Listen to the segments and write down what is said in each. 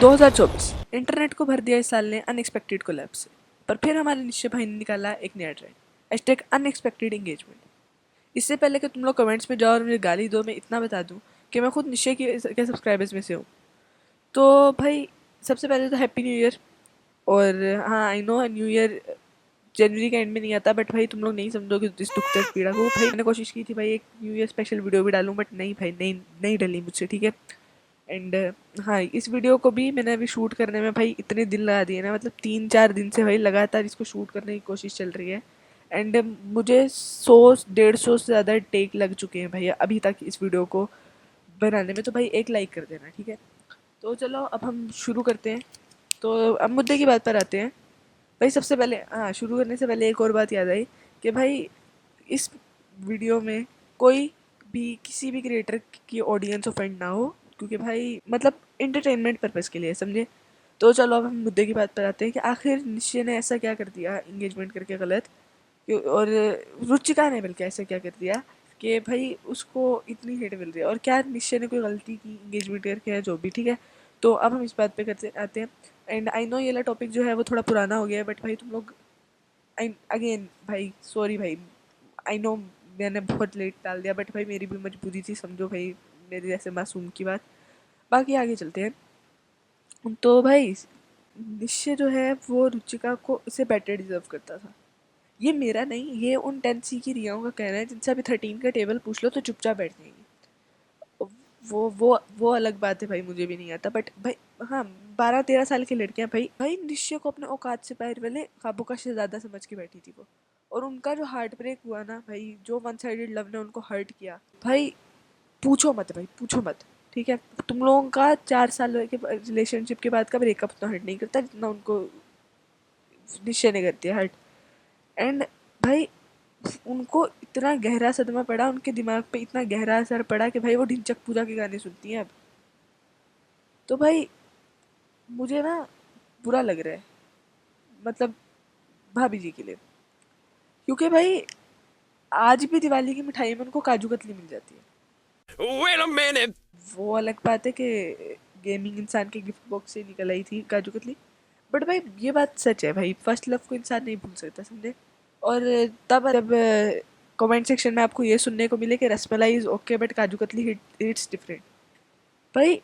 2024 internet को भर दिया इस साल ने अनएक्सपेक्टेड कोलैप्स से, पर फिर हमारे निश्चय भाई ने निकाला एक नया ट्रेंड, हैशटैग अनएक्सपेक्टेड एंगेजमेंट। इससे पहले कि तुम लोग कमेंट्स में जाओ और मुझे गाली दो, मैं इतना बता दूं कि मैं खुद निश्चय के सब्सक्राइबर्स में से हूँ। तो भाई सबसे पहले तो हैप्पी न्यू ईयर। और हाँ, आई नो न्यू ईयर जनवरी के एंड में नहीं आता, बट भाई तुम लोग नहीं समझोगे इस दुख दर्द पीड़ा को। भाई मैंने कोशिश की थी भाई एक न्यू ईयर स्पेशल वीडियो भी डालूं, बट नहीं भाई, नहीं नहीं डली मुझसे, ठीक है। एंड हाँ, इस वीडियो को भी मैंने अभी शूट करने में भाई इतने दिन लगा दिए ना, मतलब 3-4 दिन से भाई लगातार इसको शूट करने की कोशिश चल रही है। एंड मुझे 100-150 से ज़्यादा टेक लग चुके हैं भाई अभी तक इस वीडियो को बनाने में। तो भाई एक लाइक कर देना, ठीक है। तो चलो अब हम शुरू करते हैं। तो अब मुद्दे की बात पर आते हैं। भाई सबसे पहले, हाँ, शुरू करने से पहले एक और बात याद आई कि भाई इस वीडियो में कोई भी किसी भी क्रिएटर की ऑडियंस ऑफेंड ना हो, क्योंकि भाई मतलब इंटरटेनमेंट पर्पज़ के लिए, समझे। तो चलो अब हम मुद्दे की बात पर आते हैं कि आखिर निश्चय ने ऐसा क्या कर दिया इंगेजमेंट करके गलत, और रुचिका ने बल्कि ऐसा क्या कर दिया कि भाई उसको इतनी हेट मिल रही है, और क्या निश्चय ने कोई गलती की इंगेजमेंट करके, है जो भी, ठीक है। तो अब हम इस बात पे करते आते हैं। एंड आई नो ये वाला टॉपिक जो है वो थोड़ा पुराना हो गया है, बट भाई तुम लोग, आई अगेन भाई सॉरी भाई, आई नो मैंने बहुत लेट डाल दिया, बट भाई मेरी भी मजबूरी थी, समझो भाई मेरे जैसे मासूम की बात। बाकी आगे चलते हैं। तो भाई निश्चय जो है वो रुचिका को इससे बेटर डिजर्व करता था। ये मेरा नहीं, ये उन 10C की रियाओं का कहना है जिनसे अभी 13 का टेबल पूछ लो तो चुपचाप बैठ जाएंगी। वो अलग बात है भाई, मुझे भी नहीं आता, बट भाई हाँ, 12-13 साल की लड़कियां भाई भाई निश्चय को अपने औकात से बाहर वाले काबू का शहजादा समझ के बैठी थी वो। और उनका जो हार्ट ब्रेक हुआ ना भाई, जो वन साइडेड लव ने उनको हर्ट किया भाई, पूछो मत भाई, पूछो मत, ठीक है। तुम लोगों का 4 साल के रिलेशनशिप के बाद का ब्रेकअप उतना हर्ट नहीं करता जितना उनको निश्चय ने कर दिया हर्ट। एंड भाई उनको इतना गहरा सदमा पड़ा, उनके दिमाग पे इतना गहरा असर पड़ा कि भाई वो ढिंचक पूजा के गाने सुनती हैं अब। तो भाई मुझे ना बुरा लग रहा है, मतलब भाभी जी के लिए, क्योंकि भाई आज भी दिवाली की मिठाई में उनको काजू कतली मिल जाती है। Wait a minute. वो अलग बात है कि गेमिंग इंसान के गिफ्ट बॉक्स से निकल आई थी काजू कतली, बट भाई ये बात सच है भाई, फर्स्ट लव को इंसान नहीं भूल सकता, समझे। और तब जब कमेंट सेक्शन में आपको ये सुनने को मिले कि rasmalai is okay but kaju katli hits different. भाई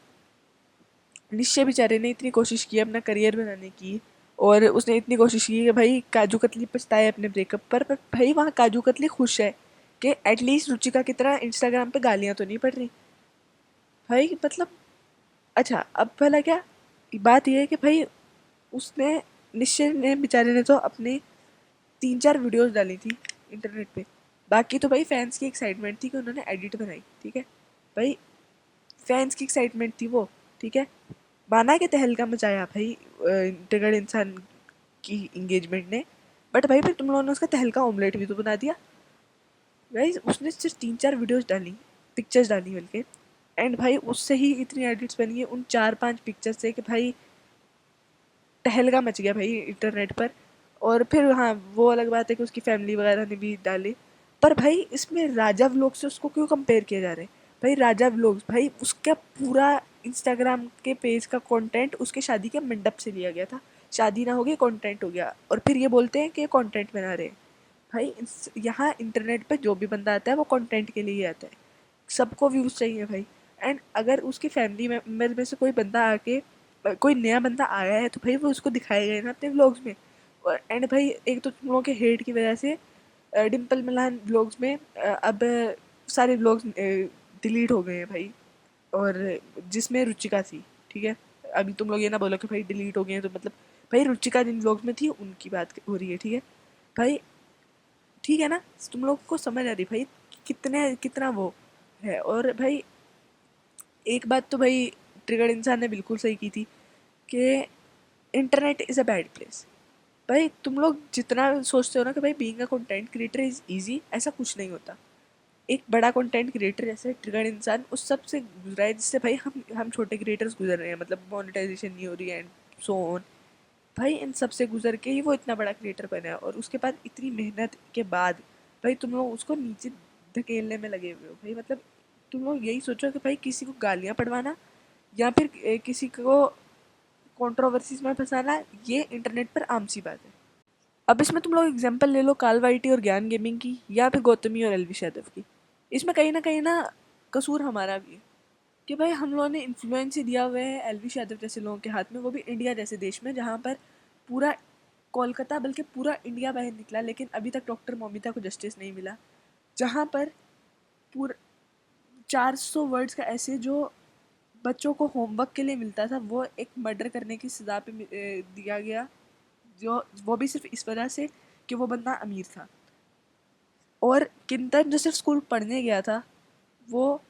निश्चय बेचारे ने इतनी कोशिश की अपना करियर बनाने की, और उसने इतनी कोशिश की कि भाई काजू कतली पछताए अपने ब्रेकअप पर भाई वहाँ काजू कतली खुश है कि एटलीस्ट रुचिका की तरह इंस्टाग्राम पे गालियाँ तो नहीं पड़ रही भाई, मतलब। अच्छा अब भला क्या बात यह है कि भाई उसने, निश्चय ने बेचारे ने तो अपने 3-4 वीडियोस डाली थी इंटरनेट पे। बाकी तो भाई फैंस की एक्साइटमेंट थी कि उन्होंने एडिट बनाई, ठीक है। भाई फैंस की एक्साइटमेंट थी वो, ठीक है। माना कि तहलका मचाया भाई इंटरनेट इंसान की इंगेजमेंट ने, बट भाई फिर तुम लोगों ने उसका तहलका ऑमलेट भी तो बना दिया। भाई उसने सिर्फ 3-4 वीडियोस डाली, पिक्चर्स डाली बल्कि, एंड भाई उससे ही इतनी एडिट्स बनी है उन 4-5 पिक्चर से कि भाई तहलका मच गया भाई इंटरनेट पर। और फिर हाँ, वो अलग बात है कि उसकी फैमिली वगैरह ने भी डाले, पर भाई इसमें राजा व्लॉग से उसको क्यों कंपेयर किया जा रहा है। भाई राजा व्लॉग्स भाई उसका पूरा इंस्टाग्राम के पेज का कंटेंट उसके शादी के मंडप से लिया गया था। शादी ना होगी, कंटेंट हो गया, और फिर ये बोलते हैं कि कंटेंट बना रहे हैं। भाई यहाँ इंटरनेट पे जो भी बंदा आता है वो कंटेंट के लिए ही आता है, सबको व्यूज़ चाहिए भाई। एंड अगर उसकी फैमिली मेम्बर में से कोई बंदा आके, कोई नया बंदा आया है तो भाई वो उसको दिखाएगा ही ना अपने व्लॉग्स में। और एंड भाई एक तो तुम लोगों के हेट की वजह से डिम्पल मिलान व्लॉग्स में अब सारे व्लॉग्स डिलीट हो गए हैं भाई, और जिसमें रुचिका थी, ठीक है। अभी तुम लोग ये ना बोलो कि भाई डिलीट हो गए हैं तो मतलब, भाई रुचिका जिन व्लॉग्स में थी उनकी बात हो रही है, ठीक है। भाई ठीक है ना, तुम लोग को समझ आ रही भाई कितने कितना वो है। और भाई एक बात तो भाई ट्रिगर्ड इंसान ने बिल्कुल सही की थी कि internet is a bad place. भाई तुम लोग जितना सोचते हो ना कि भाई being a content creator is easy, ऐसा कुछ नहीं होता। एक बड़ा कंटेंट क्रिएटर जैसे ट्रिगर्ड इंसान उस सब से गुजरा है जिससे भाई हम छोटे क्रिएटर्स गुजर रहे हैं, मतलब मोनेटाइजेशन नहीं हो रही है एंड सो ऑन। भाई इन सब से गुजर के ही वो इतना बड़ा क्रिएटर बना है, और उसके बाद इतनी मेहनत के बाद भाई तुम लोग उसको नीचे धकेलने में लगे हुए हो भाई, मतलब तुम लोग यही सोचो कि भाई किसी को गालियाँ पड़वाना या फिर किसी को कंट्रोवर्सीज में फंसाना ये इंटरनेट पर आम सी बात है। अब इसमें तुम लोग एग्जांपल ले लो काल वाइटी और ज्ञान गेमिंग की, या फिर गौतमी और एलविश यादव की। इसमें कहीं ना कसूर हमारा भी है कि भाई हम लोगों ने इन्फ्लुएंस ही दिया हुआ है एलविश यादव जैसे लोगों के हाथ में, वो भी इंडिया जैसे देश में जहाँ पर पूरा कोलकाता बल्कि पूरा इंडिया बाहर निकला, लेकिन अभी तक डॉक्टर मौमिता को जस्टिस नहीं मिला। जहाँ पर पूरा 400 वर्ड्स का ऐसे जो बच्चों को होमवर्क के लिए मिलता था, वो एक मर्डर करने की सज़ा पे दिया गया, जो वो भी सिर्फ इस वजह से कि वो बंदा अमीर था। और किंतन जो सिर्फ स्कूल पढ़ने गया था, वो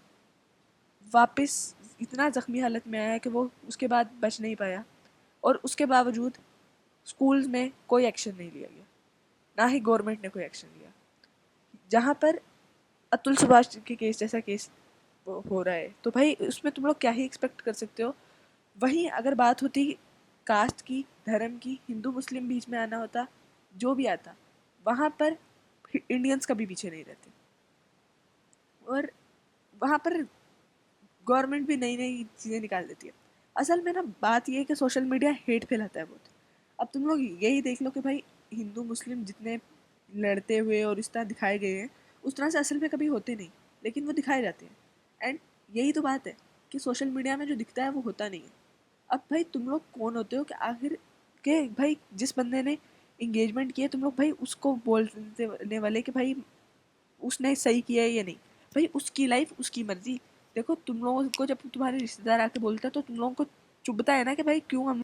वापस इतना ज़ख्मी हालत में आया कि वो उसके बाद बच नहीं पाया, और उसके बावजूद स्कूल में कोई एक्शन नहीं लिया गया, ना ही गवर्नमेंट ने कोई एक्शन लिया। जहाँ पर अतुल सुभाष के केस जैसा केस हो रहा है, तो भाई उसमें तुम लोग क्या ही एक्सपेक्ट कर सकते हो। वहीं अगर बात होती कास्ट की, धर्म की, हिंदू मुस्लिम बीच में आना होता, जो भी आता, वहाँ पर इंडियंस कभी पीछे नहीं रहते, और वहाँ पर गवर्नमेंट भी नई नई चीज़ें निकाल देती है। असल में ना बात ये है कि सोशल मीडिया हेट फैलाता है बहुत। अब तुम लोग यही देख लो कि भाई हिंदू मुस्लिम जितने लड़ते हुए और इस तरह दिखाए गए हैं, उस तरह से असल में कभी होते नहीं, लेकिन वो दिखाए जाते हैं। एंड यही तो बात है कि सोशल मीडिया में जो दिखता है वो होता नहीं है। अब भाई तुम लोग कौन होते हो कि आखिर के भाई जिस बंदे ने इंगेजमेंट किया, तुम लोग भाई उसको बोलने वाले कि भाई उसने सही किया है या नहीं। भाई उसकी लाइफ उसकी मर्जी। देखो तुम लोगों को जब तुम्हारे रिश्तेदार आके बोलते हैं तो तुम लोगों को चुभता है ना कि भाई क्यों हम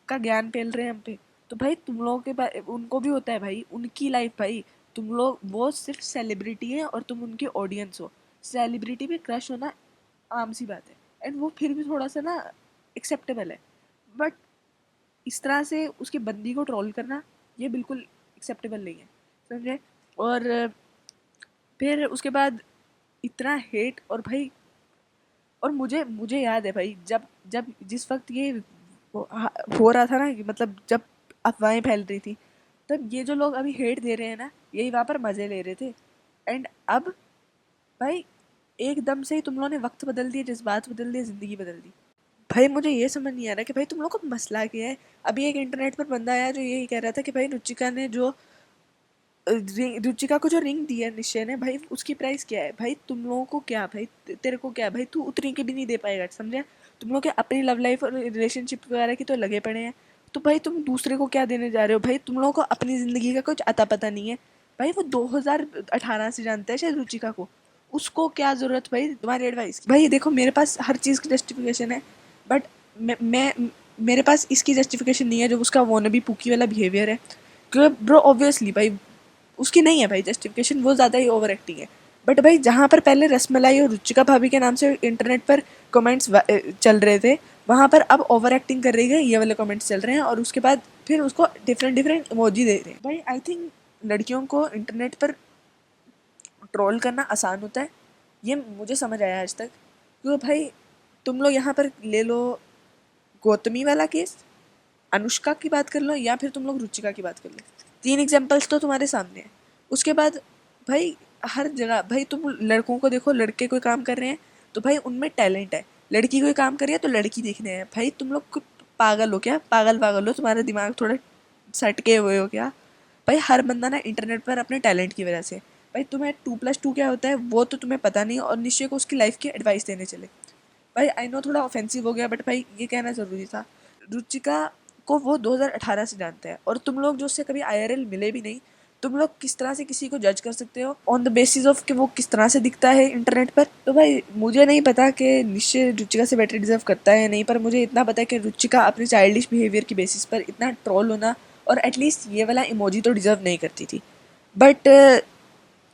का ज्ञान फैल रहे हैं हम पे। तो भाई तुम लोगों के उनको भी होता है भाई, उनकी लाइफ भाई। तुम लोग वो सिर्फ सेलिब्रिटी है और तुम उनके ऑडियंस हो। सेलिब्रिटी पे क्रश होना आम सी बात है, एंड वो फिर भी थोड़ा सा ना एक्सेप्टेबल है, बट इस तरह से उसकी बंदी को ट्रोल करना ये बिल्कुल एक्सेप्टेबल नहीं है, समझे। और फिर उसके बाद इतना हेट, और भाई और मुझे मुझे याद है भाई जब जब जिस वक्त ये हो रहा था ना, कि मतलब जब अफवाहें फैल रही थी, तब ये जो लोग अभी हेट दे रहे हैं ना, यही वहाँ पर मज़े ले रहे थे। एंड अब भाई एकदम से ही तुम लोगों ने वक्त बदल दिए, जज्बात बदल दिए, ज़िंदगी बदल दी। भाई मुझे ये समझ नहीं आ रहा कि भाई तुम लोग को मसला क्या है। अभी एक इंटरनेट पर बंदा आया जो यही कह रहा था कि भाई रुचिका ने जो रुचिका को जो रिंग दी है निश्चय ने, भाई उसकी प्राइस क्या है। भाई तुम लोगों को क्या, भाई तेरे को क्या, भाई तू उतनी की भी नहीं दे पाएगा, समझे। तुम लोग के अपनी लव लाइफ और रिलेशनशिप वगैरह की तो लगे पड़े हैं, तो भाई तुम दूसरे को क्या देने जा रहे हो। भाई तुम लोगों को अपनी ज़िंदगी का कुछ अता पता नहीं है। भाई वो 2018 से जानता है शायद रुचिका को, उसको क्या ज़रूरत भाई तुम्हारी एडवाइस की। भाई देखो मेरे पास हर चीज़ की जस्टिफिकेशन है, बट मैं मेरे पास इसकी जस्टिफिकेशन नहीं है जो उसका वो नबी पुकी वाला बिहेवियर है। क्योंकि ब्रो ऑब्वियसली भाई उसकी नहीं है भाई जस्टिफिकेशन, वो ज़्यादा ही ओवर एक्टिंग है। बट भाई जहाँ पर पहले रसमलाई और रुचिका भाभी के नाम से इंटरनेट पर कमेंट्स चल रहे थे, वहाँ पर अब ओवर एक्टिंग कर रही है, ये वाले कमेंट्स चल रहे हैं, और उसके बाद फिर उसको डिफरेंट डिफरेंट इमोजी दे रहे हैं। भाई आई थिंक लड़कियों को इंटरनेट पर ट्रोल करना आसान होता है, ये मुझे समझ आया आज तक। क्योंकि भाई तुम लोग यहाँ पर ले लो गौतमी वाला केस, अनुष्का की बात कर लो, या फिर तुम लोग रुचिका की बात कर लो, 3 एग्जाम्पल्स तो तुम्हारे सामने हैं। उसके बाद भाई हर जगह भाई तुम लड़कों को देखो, लड़के कोई काम कर रहे हैं तो भाई उनमें टैलेंट है, लड़की कोई काम कर रही है तो लड़की देखने हैं। भाई तुम लोग पागल हो क्या, पागल हो, तुम्हारा दिमाग थोड़ा सटके हुए हो क्या। भाई हर बंदा ना इंटरनेट पर अपने टैलेंट की वजह से, भाई तुम्हें 2+2 क्या होता है वो तो तुम्हें पता नहीं, और निश्चय को उसकी लाइफ की एडवाइस देने चले। भाई आई नो थोड़ा ऑफेंसिव हो गया, बट भाई ये कहना ज़रूरी था। रुचिका को वो 2018 से जानता है, और तुम लोग जो उससे कभी IRL मिले भी नहीं, तुम लोग किस तरह से किसी को जज कर सकते हो ऑन द बेसिस ऑफ कि वो किस तरह से दिखता है इंटरनेट पर। तो भाई मुझे नहीं पता कि निश्चय रुचिका से बेटर डिजर्व करता है या नहीं, पर मुझे इतना पता है कि रुचिका अपने चाइल्डिश बिहेवियर की बेसिस पर इतना ट्रोल होना और एटलीस्ट ये वाला इमोजी तो डिजर्व नहीं करती थी। बट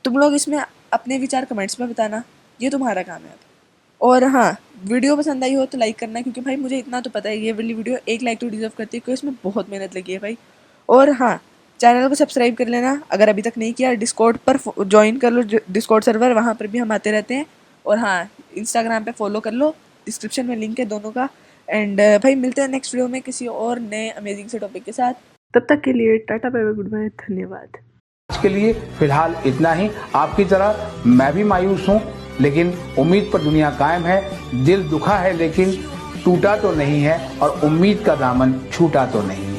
तुम लोग इसमें अपने विचार कमेंट्स में बताना, ये तुम्हारा काम है अब। और हाँ, वीडियो पसंद आई हो तो लाइक करना, क्योंकि भाई मुझे इतना तो पता है ये वाली वीडियो 1 लाइक तो डिजर्व करती है, क्योंकि इसमें बहुत मेहनत लगी है भाई। और हाँ, चैनल को सब्सक्राइब कर लेना अगर अभी तक नहीं किया। डिस्कॉर्ड पर ज्वाइन कर लो, डिस्कॉर्ड सर्वर, वहाँ पर भी हम आते रहते हैं। और हाँ, इंस्टाग्राम पे फॉलो कर लो, डिस्क्रिप्शन में लिंक है दोनों का। एंड भाई मिलते हैं नेक्स्ट वीडियो में किसी और नए अमेजिंग से टॉपिक के साथ। तब तक के लिए tata bye bye, goodbye, धन्यवाद। आज के लिए फिलहाल इतना ही। आपकी तरह मैं भी मायूस हूँ, लेकिन उम्मीद पर दुनिया कायम है। दिल दुखा है लेकिन टूटा तो नहीं है और उम्मीद का दामन छूटा तो नहीं है।